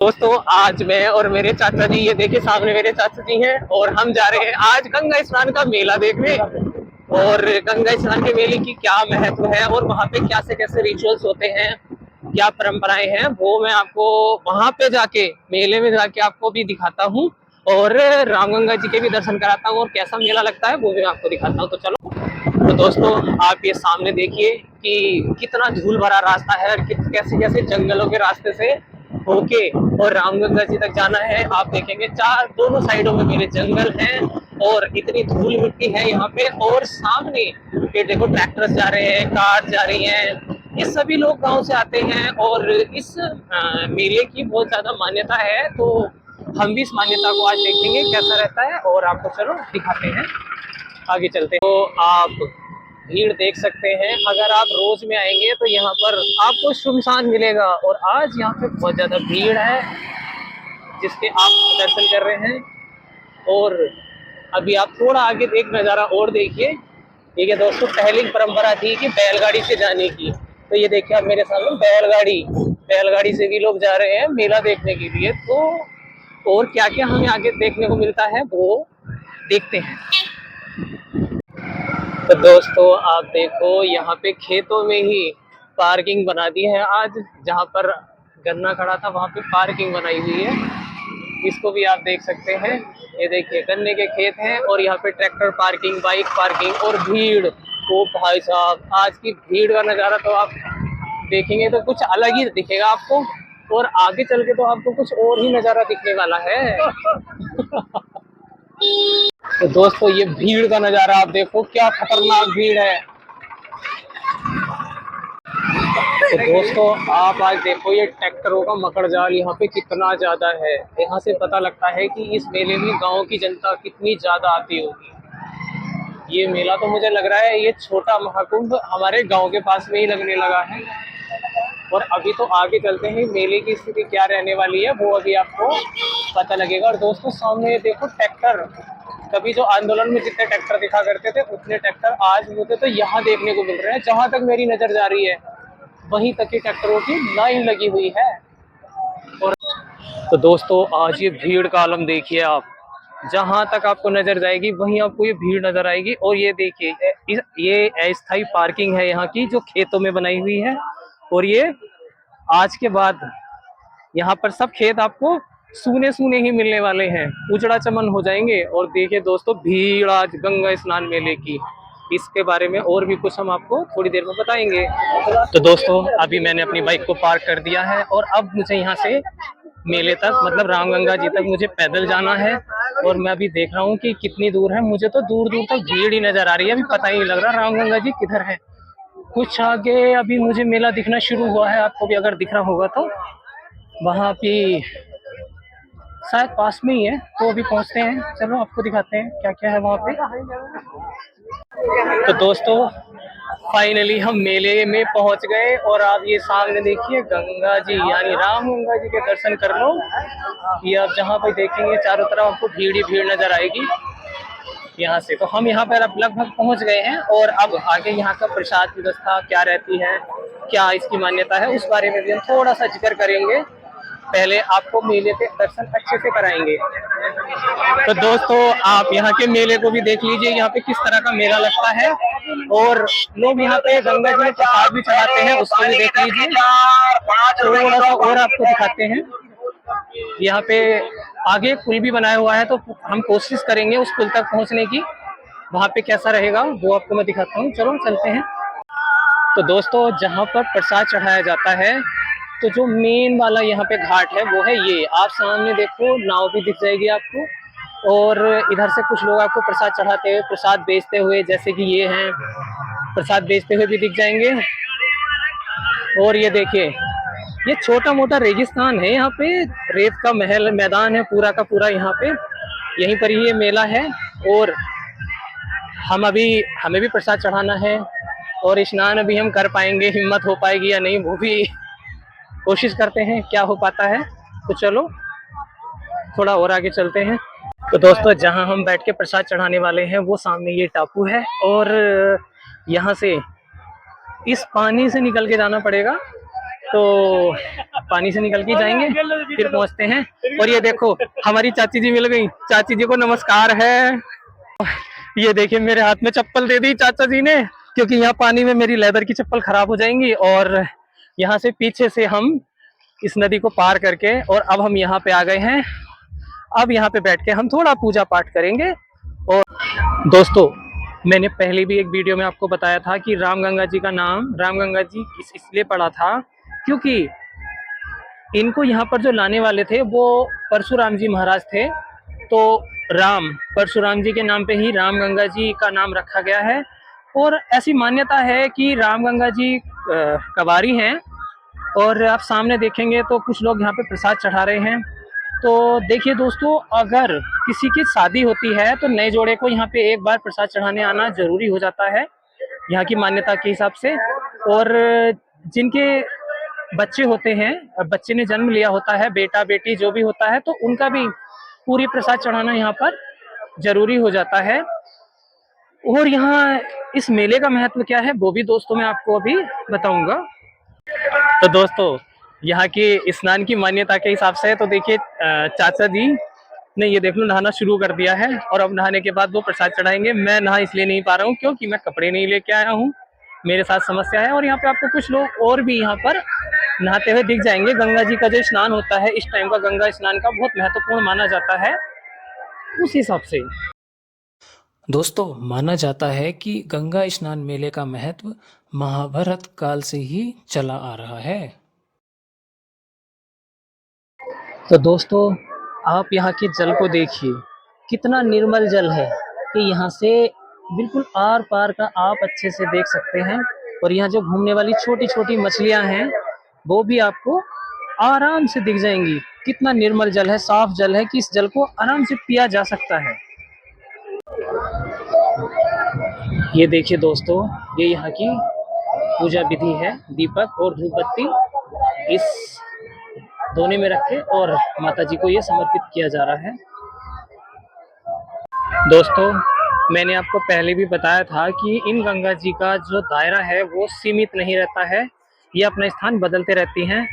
दोस्तों आज मैं और मेरे चाचा जी, ये देखिए सामने मेरे चाचा जी हैं और हम जा रहे हैं आज गंगा स्नान का मेला देखने। और गंगा स्नान के मेले की क्या महत्व है और वहाँ पे कैसे रिचुअल्स होते हैं, क्या परंपराएं हैं, वो मैं आपको वहां पे जाके मेले में जाके आपको भी दिखाता हूँ। और रामगंगा जी के भी दर्शन कराता हूँ और कैसा मेला लगता है वो भी आपको दिखाता हूँ। तो चलो। तो दोस्तों आप ये सामने देखिए कि कितना धूल भरा रास्ता है और कैसे कैसे जंगलों के रास्ते से होके और रामगंगा जी तक जाना है। आप देखेंगे चार दोनों साइडों में मेरे जंगल हैं और इतनी धूल मिट्टी है यहाँ पे। और सामने ये देखो ट्रैक्टर्स जा रहे हैं, कार जा रही हैं। ये सभी लोग गांव से आते हैं और इस मेले की बहुत ज्यादा मान्यता है। तो हम भी इस मान्यता को आज देखेंगे कैसा रहता है और आपको चलो दिखाते हैं, आगे चलते हैं। तो आप भीड़ देख सकते हैं, अगर आप रोज में आएंगे तो यहाँ पर आपको सुनसान मिलेगा और आज यहाँ पे बहुत ज्यादा भीड़ है जिसके आप दर्शन कर रहे हैं। और अभी आप थोड़ा आगे एक नज़ारा और देखिए। ठीक है दोस्तों, पहली परंपरा थी कि बैलगाड़ी से जाने की। तो ये देखिए आप मेरे सामने बैलगाड़ी से भी लोग जा रहे हैं मेला देखने के लिए। तो और क्या क्या हमें आगे देखने को मिलता है वो देखते हैं। तो दोस्तों आप देखो यहाँ पे खेतों में ही पार्किंग बना दी है आज। जहाँ पर गन्ना खड़ा था वहाँ पे पार्किंग बनाई हुई है, इसको भी आप देख सकते हैं। ये देखिए गन्ने के खेत हैं और यहाँ पे ट्रैक्टर पार्किंग, बाइक पार्किंग और भीड़। ओ भाई साहब, आज की भीड़ का नज़ारा तो आप देखेंगे तो कुछ अलग ही दिखेगा आपको और आगे चल के तो आपको कुछ और ही नज़ारा दिखने वाला है। तो दोस्तों ये भीड़ का नज़ारा आप देखो, क्या खतरनाक भीड़ है। तो दोस्तों आप आज देखो ये ट्रैक्टरों का मकड़ जाल यहाँ पे कितना ज्यादा है। यहाँ से पता लगता है कि इस मेले में गांव की जनता कितनी ज्यादा आती होगी। ये मेला तो मुझे लग रहा है ये छोटा महाकुंभ हमारे गांव के पास में ही लगने लगा है। और अभी तो आगे चलते हैं, मेले की स्थिति क्या रहने वाली है वो अभी आपको पता लगेगा। और दोस्तों सामने देखो ट्रैक्टर, कभी जो आंदोलन में जितने ट्रैक्टर दिखा करते थे उतने ट्रैक्टर आज मुझे तो यहाँ देखने को मिल रहे हैं। जहां तक मेरी नजर जा रही है वहीं तक की ट्रैक्टरों की लाइन लगी हुई है। और तो दोस्तों आज ये भीड़ का आलम देखिए आप, जहां तक आपको नजर जाएगी वहीं आपको ये भीड़ नजर आएगी। और ये देखिए ये अस्थायी पार्किंग है यहाँ की जो खेतों में बनाई हुई है। और ये आज के बाद यहाँ पर सब खेत आपको सूने सूने ही मिलने वाले हैं, उजड़ा चमन हो जाएंगे। और देखिए दोस्तों भीड़ आज गंगा स्नान मेले की, इसके बारे में और भी कुछ हम आपको थोड़ी देर में बताएंगे। तो दोस्तों अभी मैंने अपनी बाइक को पार्क कर दिया है और अब मुझे यहाँ से मेले तक मतलब रामगंगा जी तक मुझे पैदल जाना है। और मैं अभी देख रहा हूँ कि कितनी दूर है, मुझे तो दूर दूर तक भीड़ ही नजर आ रही है। अभी पता ही नहीं लग रहा रामगंगा जी किधर है। कुछ आगे अभी मुझे मेला दिखना शुरू हुआ है, आपको भी अगर दिख रहा होगा तो वहाँ पे शायद पास में ही है। तो अभी पहुँचते हैं, चलो आपको दिखाते हैं क्या क्या है वहाँ पे। तो दोस्तों फाइनली हम मेले में पहुंच गए और आप ये सामने देखिए गंगा जी यानी राम गंगा जी के दर्शन कर लो। ये आप जहाँ पर देखेंगे चारों तरफ आपको भीड़ ही भीड़ नजर आएगी यहाँ से। तो हम यहाँ पर अब लगभग पहुंच गए हैं और अब आगे यहाँ का प्रसाद व्यवस्था क्या रहती है, क्या इसकी मान्यता है, उस बारे में भी हम थोड़ा सा जिक्र करेंगे। पहले आपको मेले के दर्शन अच्छे से कराएंगे। तो दोस्तों आप यहाँ के मेले को भी देख लीजिए, यहाँ पे किस तरह का मेला लगता है। और लोग यहाँ पे गंगा जी में प्रसाद भी चढ़ाते हैं, उसको भी देख लीजिए। थोड़ा सा और आपको दिखाते हैं, यहाँ पे आगे पुल भी बनाया हुआ है तो हम कोशिश करेंगे उस पुल तक पहुँचने की। वहाँ पे कैसा रहेगा वो आपको मैं दिखाता हूँ, चलो चलते हैं। तो दोस्तों जहाँ पर प्रसाद चढ़ाया जाता है तो जो मेन वाला यहाँ पे घाट है वो है ये, आप सामने देखो नाव भी दिख जाएगी आपको। और इधर से कुछ लोग आपको प्रसाद चढ़ाते हुए, प्रसाद बेचते हुए, जैसे कि ये हैं, प्रसाद बेचते हुए भी दिख जाएंगे। और ये देखिए ये छोटा मोटा रेगिस्तान है, यहाँ पे रेत का महल मैदान है पूरा का पूरा यहाँ पे, यहीं पर ही ये मेला है। और हमें भी प्रसाद चढ़ाना है और स्नान अभी हम कर पाएंगे, हिम्मत हो पाएगी या नहीं वो भी कोशिश करते हैं, क्या हो पाता है। तो चलो थोड़ा और आगे चलते हैं। तो दोस्तों जहां हम बैठ के प्रसाद चढ़ाने वाले हैं वो सामने ये टापू है और यहाँ से इस पानी से निकल के जाना पड़ेगा तो पानी से निकल के जाएंगे, फिर पहुंचते हैं। और ये देखो हमारी चाची जी मिल गई। चाची जी को नमस्कार है। ये देखिए मेरे हाथ में चप्पल दे दी चाचा जी ने, क्योंकि यहाँ पानी में मेरी लेदर की चप्पल खराब हो जाएंगी। और यहाँ से पीछे से हम इस नदी को पार करके और अब हम यहाँ पे आ गए हैं। अब यहाँ पे बैठ के हम थोड़ा पूजा पाठ करेंगे। और दोस्तों, मैंने पहले भी एक वीडियो में आपको बताया था कि रामगंगा जी का नाम रामगंगा जी इसलिए पड़ा था क्योंकि इनको यहाँ पर जो लाने वाले थे वो परशुराम जी महाराज थे। तो परशुराम जी के नाम पे ही रामगंगा जी का नाम रखा गया है। और ऐसी मान्यता है कि रामगंगा जी कवारी हैं। और आप सामने देखेंगे तो कुछ लोग यहाँ पे प्रसाद चढ़ा रहे हैं। तो देखिए दोस्तों, अगर किसी की शादी होती है तो नए जोड़े को यहाँ पे एक बार प्रसाद चढ़ाने आना जरूरी हो जाता है यहाँ की मान्यता के हिसाब से। और जिनके बच्चे होते हैं, बच्चे ने जन्म लिया होता है, बेटा बेटी जो भी होता है, तो उनका भी पूरी प्रसाद चढ़ाना यहाँ पर जरूरी हो जाता है। और यहाँ इस मेले का महत्व क्या है वो भी दोस्तों मैं आपको अभी बताऊंगा। तो दोस्तों, यहाँ के स्नान की मान्यता के हिसाब से तो देखिए चाचा जी ने ये देख लो नहाना शुरू कर दिया है। और अब नहाने के बाद वो प्रसाद चढ़ाएंगे। मैं नहा इसलिए नहीं पा रहा हूँ क्योंकि मैं कपड़े नहीं लेके आया हूँ, मेरे साथ समस्या है। और यहाँ पे आपको कुछ लोग और भी यहाँ पर नहाते हुए दिख जाएंगे। गंगा जी का जो स्नान होता है इस टाइम का, गंगा स्नान का बहुत महत्वपूर्ण माना जाता है उस हिसाब से। दोस्तों, माना जाता है कि गंगा स्नान मेले का महत्व महाभारत काल से ही चला आ रहा है। तो दोस्तों, आप यहाँ के जल को देखिए, कितना निर्मल जल है कि यहाँ से बिल्कुल आर पार का आप अच्छे से देख सकते हैं। और यहाँ जो घूमने वाली छोटी छोटी मछलियाँ हैं वो भी आपको आराम से दिख जाएंगी। कितना निर्मल जल है, साफ जल है कि इस जल को आराम से पिया जा सकता है। ये देखिए दोस्तों, ये यहाँ की पूजा विधि है। दीपक और धूप बत्ती इस दोने में रख के और माता जी को ये समर्पित किया जा रहा है। दोस्तों, मैंने आपको पहले भी बताया था कि इन गंगा जी का जो दायरा है वो सीमित नहीं रहता है, ये अपना स्थान बदलते रहती हैं।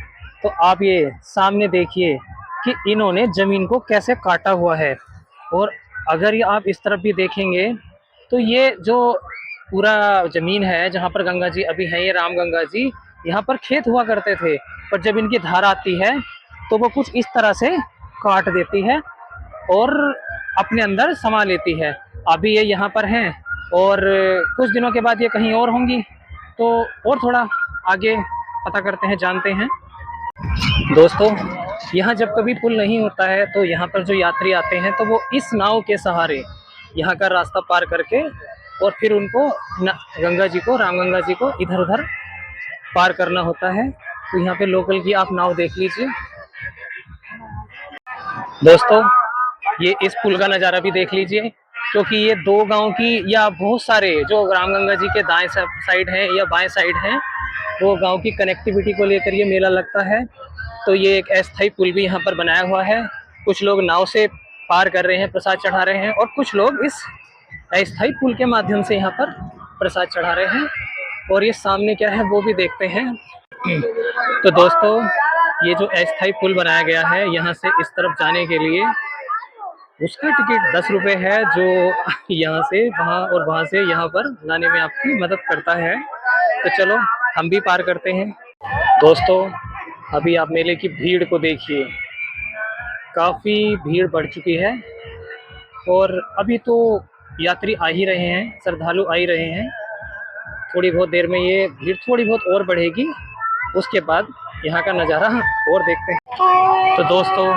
तो आप ये सामने देखिए कि इन्होंने जमीन को कैसे काटा हुआ है। और अगर ये आप इस तरफ भी देखेंगे तो ये जो पूरा जमीन है जहाँ पर गंगा जी अभी है, ये राम गंगा जी, यहाँ पर खेत हुआ करते थे। पर जब इनकी धार आती है तो वो कुछ इस तरह से काट देती है और अपने अंदर समा लेती है। अभी ये यहाँ पर हैं और कुछ दिनों के बाद ये कहीं और होंगी। तो और थोड़ा आगे पता करते हैं, जानते हैं। दोस्तों, यहाँ जब कभी पुल नहीं होता है तो यहाँ पर जो यात्री आते हैं तो वो इस नाव के सहारे यहाँ का रास्ता पार करके और फिर उनको गंगा जी को, रामगंगा जी को इधर उधर पार करना होता है। तो यहाँ पे लोकल की आप नाव देख लीजिए। दोस्तों, ये इस पुल का नज़ारा भी देख लीजिए, क्योंकि ये दो गांव की या बहुत सारे जो रामगंगा जी के दाएं साइड हैं या बाएं साइड हैं, वो गांव की कनेक्टिविटी को लेकर ये मेला लगता है। तो ये एक अस्थायी पुल भी यहाँ पर बनाया हुआ है। कुछ लोग नाव से पार कर रहे हैं, प्रसाद चढ़ा रहे हैं, और कुछ लोग इस अस्थायी पुल के माध्यम से यहाँ पर प्रसाद चढ़ा रहे हैं। और ये सामने क्या है वो भी देखते हैं। तो दोस्तों, ये जो अस्थायी पुल बनाया गया है यहाँ से इस तरफ जाने के लिए, उसका टिकट 10 रुपये है, जो यहाँ से वहाँ और वहाँ से यहाँ पर लाने में आपकी मदद करता है। तो चलो हम भी पार करते हैं। दोस्तों, अभी आप मेले की भीड़ को देखिए, काफ़ी भीड़ बढ़ चुकी है। और अभी तो यात्री आ ही रहे हैं, श्रद्धालु आ ही रहे हैं। थोड़ी बहुत देर में ये भीड़ थोड़ी बहुत और बढ़ेगी, उसके बाद यहाँ का नज़ारा और देखते हैं। तो दोस्तों,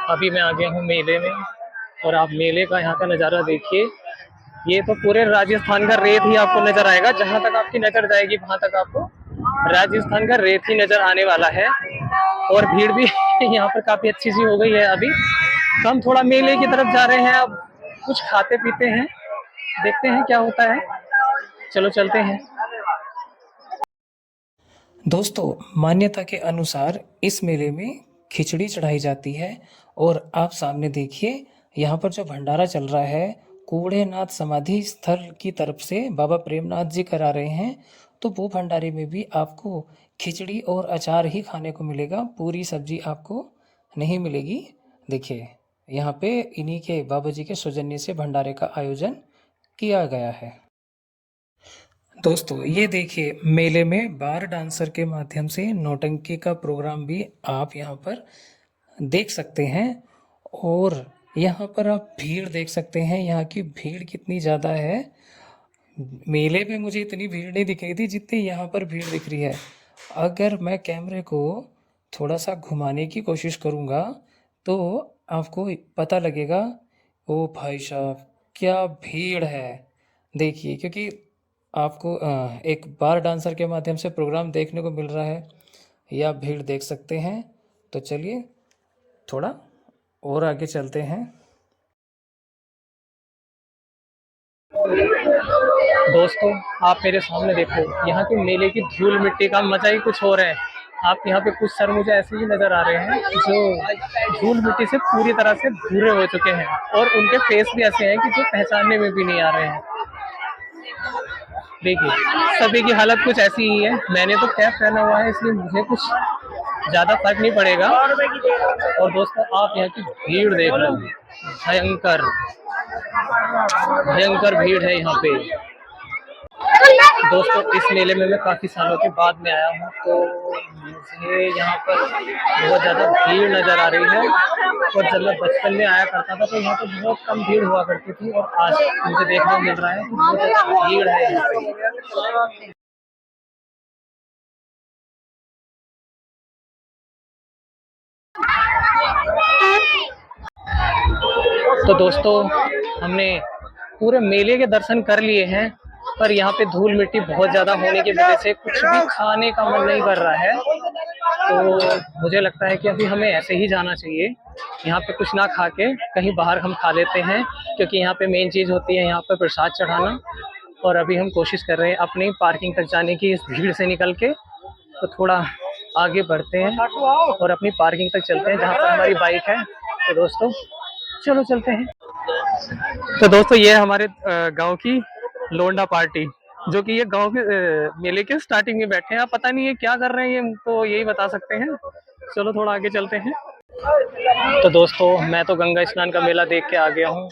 अभी मैं आ गया हूँ मेले में, और आप मेले का यहाँ का नज़ारा देखिए। ये तो पूरे राजस्थान का रेत ही आपको नज़र आएगा। जहाँ तक आपकी नज़र जाएगी वहाँ तक आपको राजस्थान का रेत ही नज़र आने वाला है। और भीड़ भी यहाँ पर काफ़ी अच्छी सी हो गई है अभी। तो हम थोड़ा मेले की तरफ जा रहे हैं, अब कुछ खाते पीते हैं, देखते हैं क्या होता है। चलो चलते हैं। दोस्तों, मान्यता के अनुसार इस मेले में खिचड़ी चढ़ाई जाती है। और आप सामने देखिए, यहाँ पर जो भंडारा चल रहा है कूड़ेनाथ समाधि स्थल की तरफ से बाबा प्रेमनाथ जी करा रहे हैं। तो वो भंडारे में भी आपको खिचड़ी और अचार ही खाने को मिलेगा, पूरी सब्जी आपको नहीं मिलेगी। देखिए यहाँ पे इन्हीं के बाबा जी के सौजन्य से भंडारे का आयोजन किया गया है। दोस्तों ये देखिए मेले में बार डांसर के माध्यम से नौटंकी का प्रोग्राम भी आप यहाँ पर देख सकते हैं। और यहाँ पर आप भीड़ देख सकते हैं, यहाँ की भीड़ कितनी ज़्यादा है। मेले में मुझे इतनी भीड़ नहीं दिख रही थी जितनी यहाँ पर भीड़ दिख रही है। अगर मैं कैमरे को थोड़ा सा घुमाने की कोशिश करूँगा तो आपको पता लगेगा। ओ भाई साहब क्या भीड़ है। देखिए क्योंकि आपको एक बार डांसर के माध्यम से प्रोग्राम देखने को मिल रहा है, या भीड़ देख सकते हैं। तो चलिए थोड़ा और आगे चलते हैं। दोस्तों आप मेरे सामने देखो, यहाँ के मेले की धूल मिट्टी का मजा ही कुछ और है। आप यहाँ पे कुछ सर मुझे ऐसे ही नजर आ रहे हैं जो धूल मिट्टी से पूरी तरह से भूरे हो चुके हैं, और उनके फेस भी ऐसे हैं कि जो पहचानने में भी नहीं आ रहे हैं। देखिए सभी की हालत कुछ ऐसी ही है। मैंने तो कैप पहना हुआ है इसलिए मुझे कुछ ज्यादा फर्क नहीं पड़ेगा। और दोस्तों आप यहाँ की भीड़ देख रहे हो, भयंकर भयंकर भीड़ है यहाँ पे। दोस्तों इस मेले में मैं काफ़ी सालों के बाद में आया हूँ, तो मुझे यहाँ पर बहुत ज़्यादा भीड़ नज़र आ रही है। और जब मैं बचपन में आया करता था तो यहाँ पर बहुत कम भीड़ हुआ करती थी, और आज मुझे देखने को मिल रहा है कि बहुत ज़्यादा भीड़ है यहाँ पे। तो दोस्तों हमने पूरे मेले के दर्शन कर लिए हैं, पर यहाँ पे धूल मिट्टी बहुत ज़्यादा होने की वजह से कुछ भी खाने का मन नहीं कर रहा है। तो मुझे लगता है कि अभी हमें ऐसे ही जाना चाहिए, यहाँ पे कुछ ना खा के कहीं बाहर हम खा लेते हैं, क्योंकि यहाँ पे मेन चीज़ होती है यहाँ पे प्रसाद चढ़ाना। और अभी हम कोशिश कर रहे हैं अपनी पार्किंग तक जाने की, इस भीड़ से निकल के। तो थोड़ा आगे बढ़ते हैं और अपनी पार्किंग तक चलते हैं जहाँ पर हमारी बाइक है। तो दोस्तों चलो चलते हैं। तो दोस्तों ये हमारे गांव की लोंडा पार्टी, जो कि ये गांव के मेले के स्टार्टिंग में बैठे हैं। आप पता नहीं ये क्या कर रहे हैं, ये तो यही बता सकते हैं। चलो थोड़ा आगे चलते हैं। तो दोस्तों मैं तो गंगा स्नान का मेला देख के आ गया हूँ,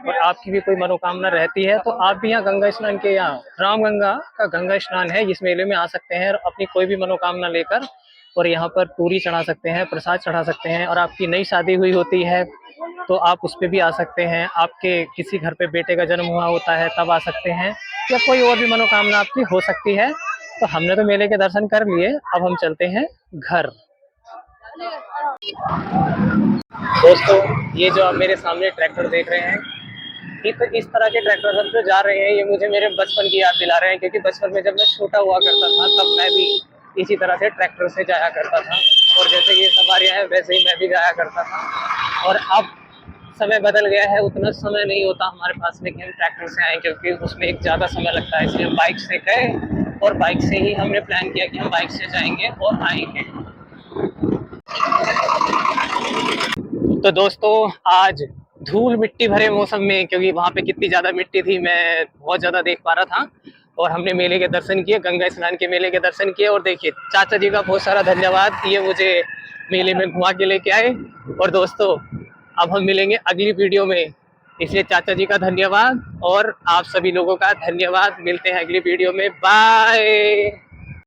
और आपकी भी कोई मनोकामना रहती है तो आप भी यहाँ गंगा स्नान के, यहाँ रामगंगा का गंगा स्नान है, इस मेले में आ सकते हैं और अपनी कोई भी मनोकामना लेकर और यहाँ पर पूरी चढ़ा सकते हैं, प्रसाद चढ़ा सकते हैं। और आपकी नई शादी हुई होती है तो आप उस पर भी आ सकते हैं। आपके किसी घर पे बेटे का जन्म हुआ होता है तब आ सकते हैं, या कोई और भी मनोकामना आपकी हो सकती है। तो हमने तो मेले के दर्शन कर लिए, अब हम चलते हैं घर। दोस्तों ये जो आप मेरे सामने ट्रैक्टर देख रहे हैं, इस तरह के ट्रैक्टर हम जो जा रहे हैं ये मुझे मेरे बचपन की याद दिला रहे हैं, क्योंकि बचपन में जब मैं छोटा हुआ करता था तब मैं भी इसी तरह से ट्रैक्टर से जाया करता था। और जैसे ये सवारियां हैं वैसे ही मैं भी जाया करता था। और अब समय बदल गया है, उतना समय नहीं होता हमारे पास में कि हम ट्रैक्टर से आए, क्योंकि उसमें एक ज़्यादा समय लगता है। इसलिए हम बाइक से गए और बाइक से ही हमने प्लान किया कि हम बाइक से जाएंगे और आएंगे। तो दोस्तों आज धूल मिट्टी भरे मौसम में, क्योंकि वहाँ पे कितनी ज़्यादा मिट्टी थी मैं बहुत ज़्यादा देख पा रहा था, और हमने मेले के दर्शन किए, गंगा स्नान के मेले के दर्शन किए। और देखिए चाचा जी का बहुत सारा धन्यवाद, ये मुझे मेले में घुमा के लेके आए। और दोस्तों अब हम मिलेंगे अगली वीडियो में, इसलिए चाचा जी का धन्यवाद और आप सभी लोगों का धन्यवाद। मिलते हैं अगली वीडियो में, बाय।